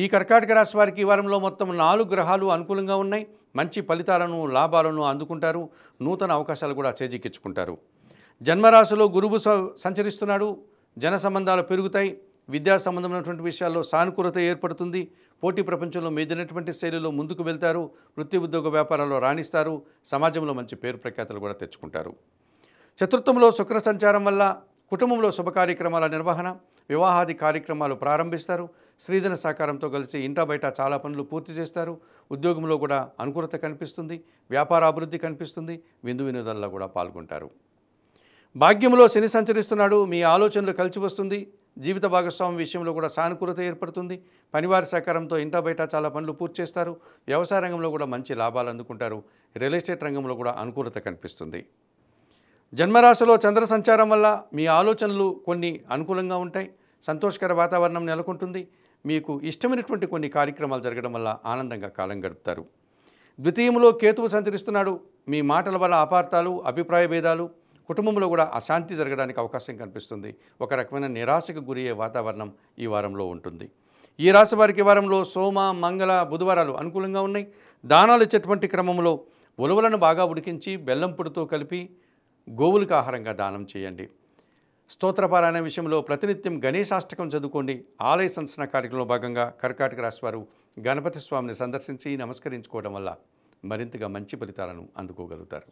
ఈ కర్కాటక రాశి వారికి ఈ వారంలో మొత్తం 4 గ్రహాలు అనుకూలంగా ఉన్నాయి. మంచి ఫలితాలను, లాభాలను అందుకుంటారు. నూతన అవకాశాలు కూడా చేజిక్కించుకుంటారు. జన్మరాశిలో గురువు సంచరిస్తున్నాడు. జన సంబంధాలు పెరుగుతాయి. విద్యా సంబంధమైనటువంటి విషయాల్లో సానుకూలత ఏర్పడుతుంది. పోటీ ప్రపంచంలో మీదైనటువంటి శైలిలో ముందుకు వెళ్తారు. వృత్తి ఉద్యోగ వ్యాపారాల్లో రాణిస్తారు. సమాజంలో మంచి పేరు ప్రఖ్యాతలు కూడా తెచ్చుకుంటారు. చతుర్థంలో శుక్ర సంచారం వల్ల కుటుంబంలో శుభ కార్యక్రమాల నిర్వహణ, వివాహాది కార్యక్రమాలు ప్రారంభిస్తారు. స్త్రీజన సహకారంతో కలిసి ఇంటా బయట చాలా పనులు పూర్తి చేస్తారు. ఉద్యోగంలో కూడా అనుకూలత కనిపిస్తుంది. వ్యాపార అభివృద్ధి కనిపిస్తుంది. విందు వినోదాల్లో కూడా పాల్గొంటారు. భాగ్యంలో శని సంచరిస్తున్నాడు. మీ ఆలోచనలు కలిసి వస్తుంది. జీవిత భాగస్వామి విషయంలో కూడా సానుకూలత ఏర్పడుతుంది. పనివారి సహకారంతో ఇంటా బయట చాలా పనులు పూర్తి చేస్తారు. వ్యవసాయ రంగంలో కూడా మంచి లాభాలు అందుకుంటారు. రియల్ ఎస్టేట్ రంగంలో కూడా అనుకూలత కనిపిస్తుంది. జన్మరాశిలో చంద్ర సంచారం వల్ల మీ ఆలోచనలు కొన్ని అనుకూలంగా ఉంటాయి. సంతోషకర వాతావరణం నెలకొంటుంది. మీకు ఇష్టమైనటువంటి కొన్ని కార్యక్రమాలు జరగడం వల్ల ఆనందంగా కాలం గడుపుతారు. ద్వితీయంలో కేతువు సంచరిస్తున్నాడు. మీ మాటల వల్ల అపార్థాలు, అభిప్రాయ భేదాలు, కుటుంబంలో కూడా అశాంతి జరగడానికి అవకాశం కనిపిస్తుంది. ఒక రకమైన నిరాశకు గురయ్యే వాతావరణం ఈ వారంలో ఉంటుంది. ఈ రాశి వారికి వారంలో సోమ, మంగళ, బుధవారాలు అనుకూలంగా ఉన్నాయి. దానాలు ఇచ్చేటువంటి క్రమంలో ఉలవలను బాగా ఉడికించి బెల్లం పొడితో కలిపి గోవులకు ఆహారంగా దానం చేయండి. స్తోత్రపారాయణ విషయంలో ప్రతినిత్యం గణేశాష్టకం చదువుకోండి. ఆలయ సందర్శన కార్యక్రమంలో భాగంగా కర్కాటక రాశి వారు గణపతి స్వామిని సందర్శించి నమస్కరించుకోవడం వల్ల మరింతగా మంచి ఫలితాలను అందుకోగలుగుతారు.